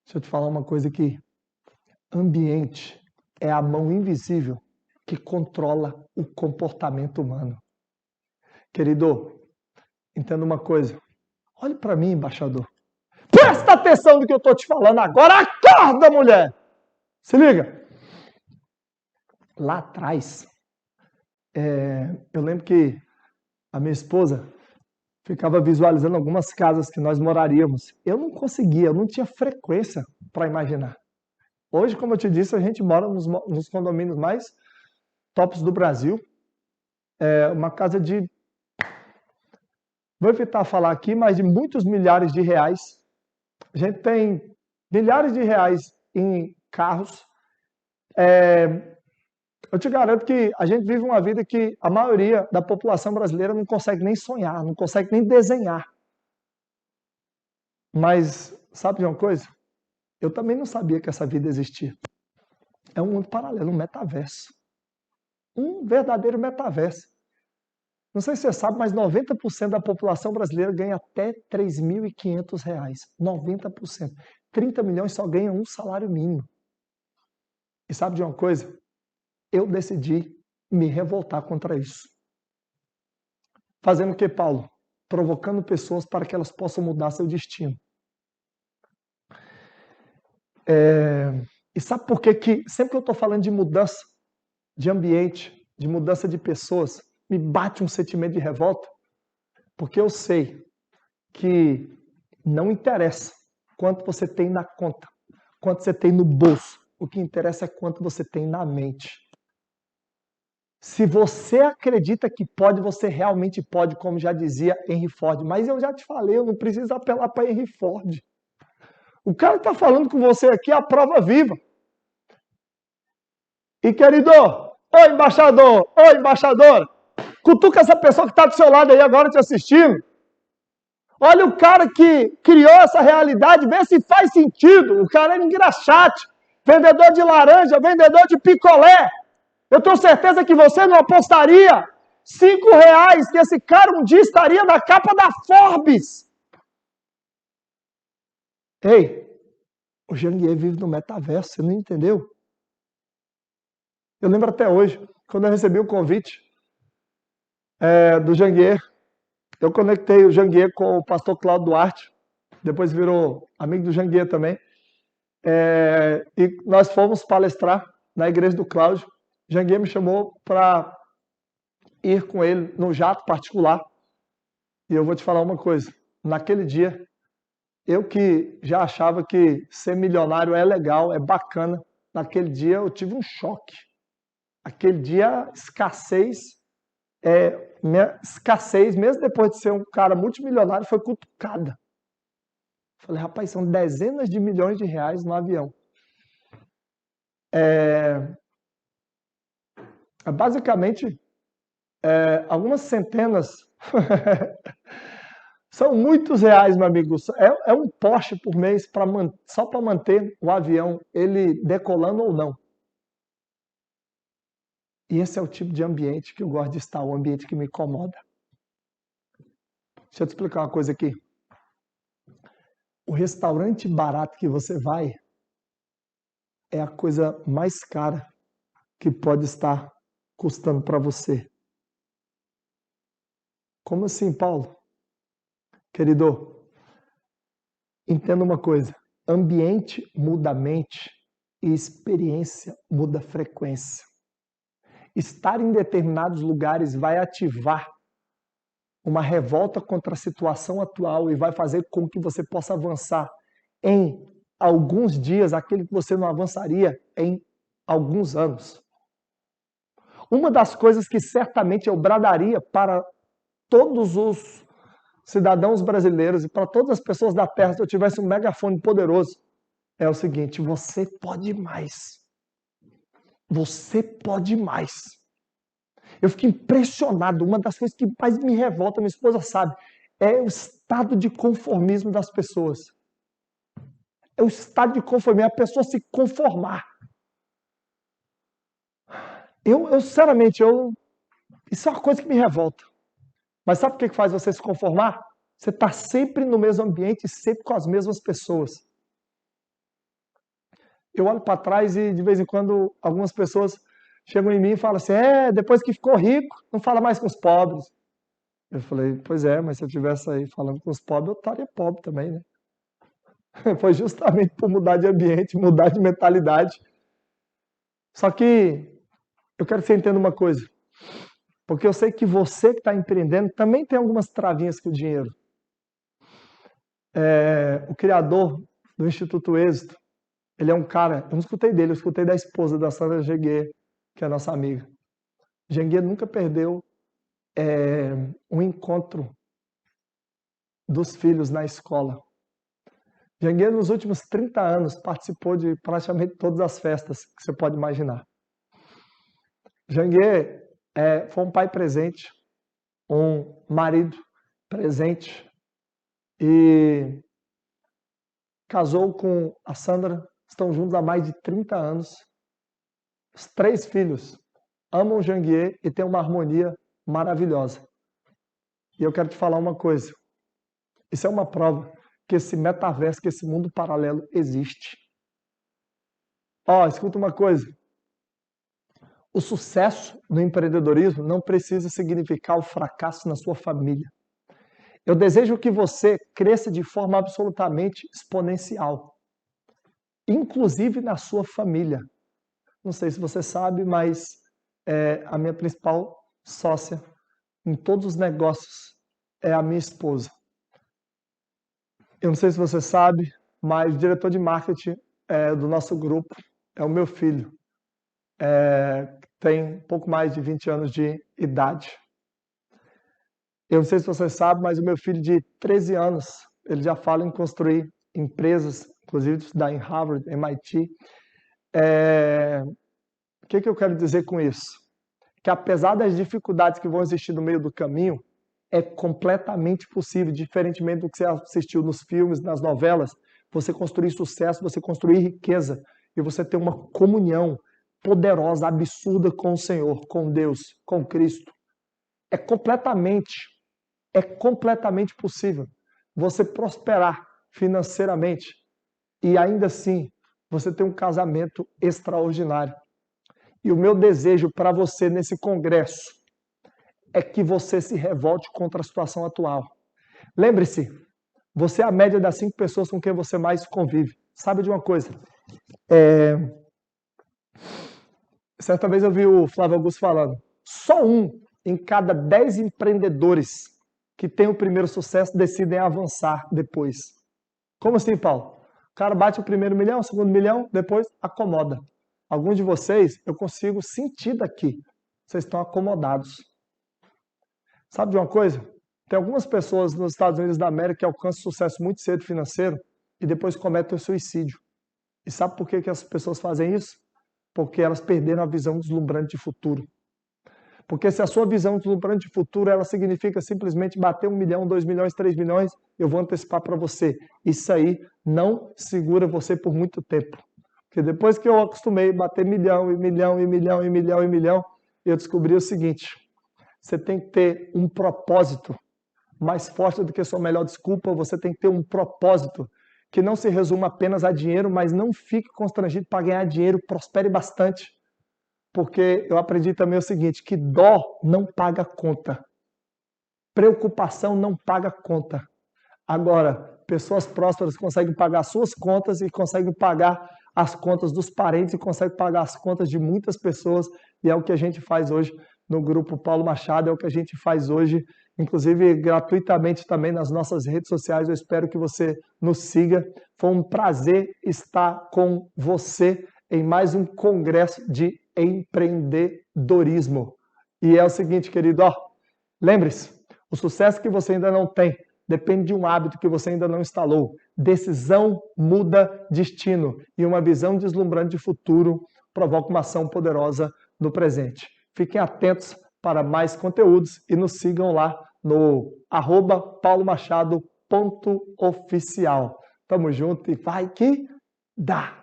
Deixa eu te falar uma coisa aqui. Ambiente é a mão invisível que controla o comportamento humano. Querido, entenda uma coisa. Olhe para mim, embaixador. Presta atenção no que eu estou te falando agora. Acorda, mulher! Se liga. Lá atrás, eu lembro que a minha esposa ficava visualizando algumas casas que nós moraríamos. Eu não conseguia, eu não tinha frequência para imaginar. Hoje, como eu te disse, a gente mora nos condomínios mais tops do Brasil. uma casa de, vou evitar falar aqui, mas de muitos milhares de reais. A gente tem milhares de reais em carros. Eu te garanto que a gente vive uma vida que a maioria da população brasileira não consegue nem sonhar, não consegue nem desenhar. Mas, sabe de uma coisa? Eu também não sabia que essa vida existia. É um mundo paralelo, um metaverso. Um verdadeiro metaverso. Não sei se você sabe, mas 90% da população brasileira ganha até R$ 3.500. 90%. 30 milhões só ganham um salário mínimo. E sabe de uma coisa? Eu decidi me revoltar contra isso. Fazendo o que, Paulo? Provocando pessoas para que elas possam mudar seu destino. E sabe por que sempre que eu estou falando de mudança de ambiente, de mudança de pessoas, me bate um sentimento de revolta? Porque eu sei que não interessa quanto você tem na conta, quanto você tem no bolso. O que interessa é quanto você tem na mente. Se você acredita que pode, você realmente pode, como já dizia Henry Ford. Mas eu já te falei, eu não preciso apelar para Henry Ford. O cara está falando com você aqui é a prova viva. E querido, ô embaixadora, cutuca essa pessoa que está do seu lado aí agora te assistindo. Olha o cara que criou essa realidade, vê se faz sentido. O cara é engraxate, vendedor de laranja, vendedor de picolé. Eu tenho certeza que você não apostaria R$5 que esse cara um dia estaria na capa da Forbes. Ei, o Janguier vive no metaverso, você não entendeu? Eu lembro até hoje, quando eu recebi o convite do Janguier, eu conectei o Janguier com o pastor Cláudio Duarte, depois virou amigo do Janguier também, e nós fomos palestrar na igreja do Cláudio. Janguier me chamou para ir com ele no jato particular. E eu vou te falar uma coisa. Naquele dia, eu que já achava que ser milionário é legal, é bacana, naquele dia eu tive um choque. Aquele dia, minha escassez, mesmo depois de ser um cara multimilionário, foi cutucada. Falei, rapaz, são dezenas de milhões de reais no avião. Basicamente, algumas centenas, são muitos reais, meu amigo. É um Porsche por mês só para manter o avião, ele decolando ou não. E esse é o tipo de ambiente que eu gosto de estar, o ambiente que me incomoda. Deixa eu te explicar uma coisa aqui. O restaurante barato que você vai é a coisa mais cara que pode estar custando para você. Como assim, Paulo? Querido, entenda uma coisa. Ambiente muda a mente e experiência muda a frequência. Estar em determinados lugares vai ativar uma revolta contra a situação atual e vai fazer com que você possa avançar em alguns dias aquilo que você não avançaria em alguns anos. Uma das coisas que certamente eu bradaria para todos os cidadãos brasileiros e para todas as pessoas da Terra, se eu tivesse um megafone poderoso, é o seguinte: você pode mais. Você pode mais. Eu fico impressionado. Uma das coisas que mais me revolta, minha esposa sabe, é o estado de conformismo das pessoas. É o estado de conformismo, a pessoa se conformar. Sinceramente, isso é uma coisa que me revolta. Mas sabe o que faz você se conformar? Você está sempre no mesmo ambiente, sempre com as mesmas pessoas. Eu olho para trás e, de vez em quando, algumas pessoas chegam em mim e falam assim, depois que ficou rico, não fala mais com os pobres. Eu falei, pois é, mas se eu estivesse aí falando com os pobres, eu estaria pobre também, né? Foi justamente por mudar de ambiente, mudar de mentalidade. Só que eu quero que você entenda uma coisa. Porque eu sei que você que está empreendendo também tem algumas travinhas com o dinheiro. O criador do Instituto Êxito, ele é um cara, eu não escutei dele, eu escutei da esposa da Sandra Janguier, que é a nossa amiga. Janguier nunca perdeu um encontro dos filhos na escola. Janguier, nos últimos 30 anos, participou de praticamente todas as festas que você pode imaginar. Janguier foi um pai presente, um marido presente e casou com a Sandra, estão juntos há mais de 30 anos. Os 3 filhos amam Janguier e têm uma harmonia maravilhosa. E eu quero te falar uma coisa. Isso é uma prova que esse metaverso, que esse mundo paralelo existe. Escuta uma coisa. O sucesso no empreendedorismo não precisa significar o fracasso na sua família. Eu desejo que você cresça de forma absolutamente exponencial, inclusive na sua família. Não sei se você sabe, mas a minha principal sócia em todos os negócios é a minha esposa. Eu não sei se você sabe, mas o diretor de marketing do nosso grupo é o meu filho. Tem pouco mais de 20 anos de idade. Eu não sei se você sabe, mas o meu filho de 13 anos, ele já fala em construir empresas, inclusive estudar em Harvard, MIT. O que eu quero dizer com isso? Que apesar das dificuldades que vão existir no meio do caminho, é completamente possível, diferentemente do que você assistiu nos filmes, nas novelas, você construir sucesso, você construir riqueza e você ter uma comunhão poderosa, absurda com o Senhor, com Deus, com Cristo. É completamente possível você prosperar financeiramente e ainda assim você ter um casamento extraordinário. E o meu desejo para você nesse congresso é que você se revolte contra a situação atual. Lembre-se, você é a média das 5 pessoas com quem você mais convive. Sabe de uma coisa? Certa vez eu vi o Flávio Augusto falando, só 1 em cada 10 empreendedores que têm o primeiro sucesso decidem avançar depois. Como assim, Paulo? O cara bate o primeiro milhão, o segundo milhão, depois acomoda. Alguns de vocês, eu consigo sentir daqui. Vocês estão acomodados. Sabe de uma coisa? Tem algumas pessoas nos Estados Unidos da América que alcançam sucesso muito cedo financeiro e depois cometem o suicídio. E sabe por que as pessoas fazem isso? Porque elas perderam a visão deslumbrante de futuro. Porque se a sua visão deslumbrante de futuro, ela significa simplesmente bater 1 milhão, 2 milhões, 3 milhões, eu vou antecipar para você. Isso aí não segura você por muito tempo. Porque depois que eu acostumei a bater milhão, eu descobri o seguinte, você tem que ter um propósito mais forte do que a sua melhor desculpa, você tem que ter um propósito que não se resuma apenas a dinheiro, mas não fique constrangido para ganhar dinheiro, prospere bastante. Porque eu aprendi também o seguinte, que dó não paga conta. Preocupação não paga conta. Agora, pessoas prósperas conseguem pagar suas contas e conseguem pagar as contas dos parentes e conseguem pagar as contas de muitas pessoas e é o que a gente faz hoje no Grupo Paulo Machado, é o que a gente faz hoje, inclusive gratuitamente também nas nossas redes sociais. Eu espero que você nos siga. Foi um prazer estar com você em mais um congresso de empreendedorismo. E é o seguinte, querido, lembre-se, o sucesso que você ainda não tem depende de um hábito que você ainda não instalou. Decisão muda destino e uma visão deslumbrante de futuro provoca uma ação poderosa no presente. Fiquem atentos para mais conteúdos e nos sigam lá no @paulomachado.oficial. Tamo junto e vai que dá!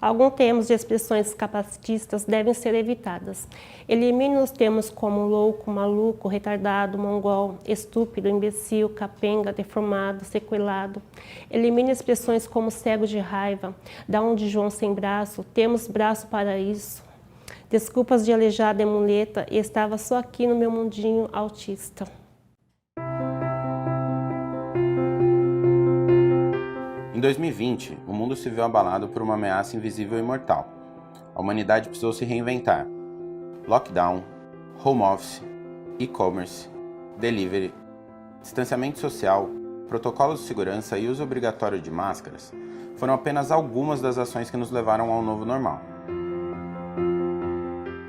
Alguns termos de expressões capacitistas devem ser evitadas. Elimine os termos como louco, maluco, retardado, mongol, estúpido, imbecil, capenga, deformado, sequelado. Elimine expressões como cego de raiva, dá um de João sem braço, temos braço para isso. Desculpas de aleijado e muleta, e estava só aqui no meu mundinho autista. Em 2020, o mundo se viu abalado por uma ameaça invisível e mortal. A humanidade precisou se reinventar. Lockdown, home office, e-commerce, delivery, distanciamento social, protocolos de segurança e uso obrigatório de máscaras foram apenas algumas das ações que nos levaram ao novo normal.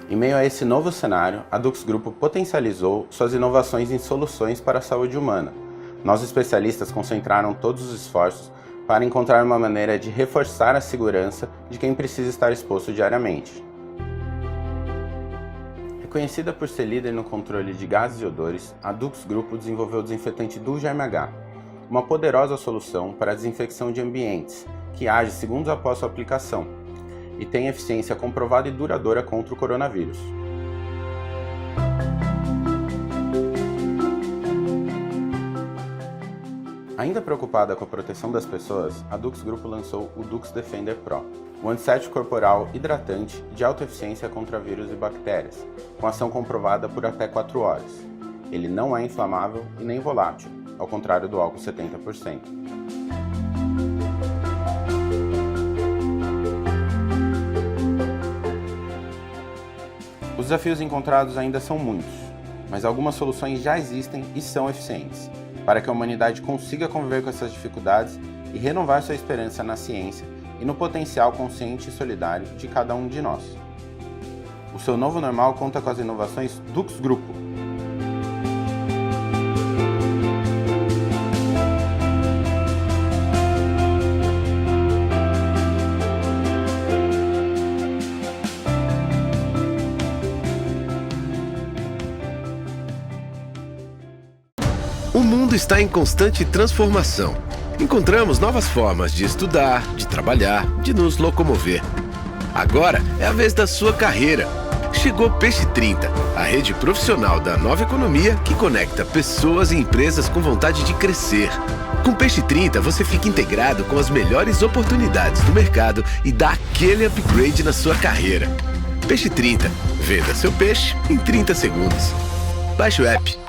Em meio a esse novo cenário, a Dux Grupo potencializou suas inovações em soluções para a saúde humana. Nós especialistas concentraram todos os esforços para encontrar uma maneira de reforçar a segurança de quem precisa estar exposto diariamente. Reconhecida por ser líder no controle de gases e odores, a Dux Grupo desenvolveu o desinfetante Duo Germe H, uma poderosa solução para a desinfecção de ambientes, que age segundos após sua aplicação e tem eficiência comprovada e duradoura contra o coronavírus. Ainda preocupada com a proteção das pessoas, a Dux Grupo lançou o Dux Defender Pro, um antisséptico corporal hidratante de alta eficiência contra vírus e bactérias, com ação comprovada por até 4 horas. Ele não é inflamável e nem volátil, ao contrário do álcool 70%. Os desafios encontrados ainda são muitos, mas algumas soluções já existem e são eficientes, para que a humanidade consiga conviver com essas dificuldades e renovar sua esperança na ciência e no potencial consciente e solidário de cada um de nós. O seu novo normal conta com as inovações Dux Grupo. O mundo está em constante transformação. Encontramos novas formas de estudar, de trabalhar, de nos locomover. Agora é a vez da sua carreira. Chegou Peixe 30, a rede profissional da nova economia que conecta pessoas e empresas com vontade de crescer. Com Peixe 30, você fica integrado com as melhores oportunidades do mercado e dá aquele upgrade na sua carreira. Peixe 30. Venda seu peixe em 30 segundos. Baixe o app.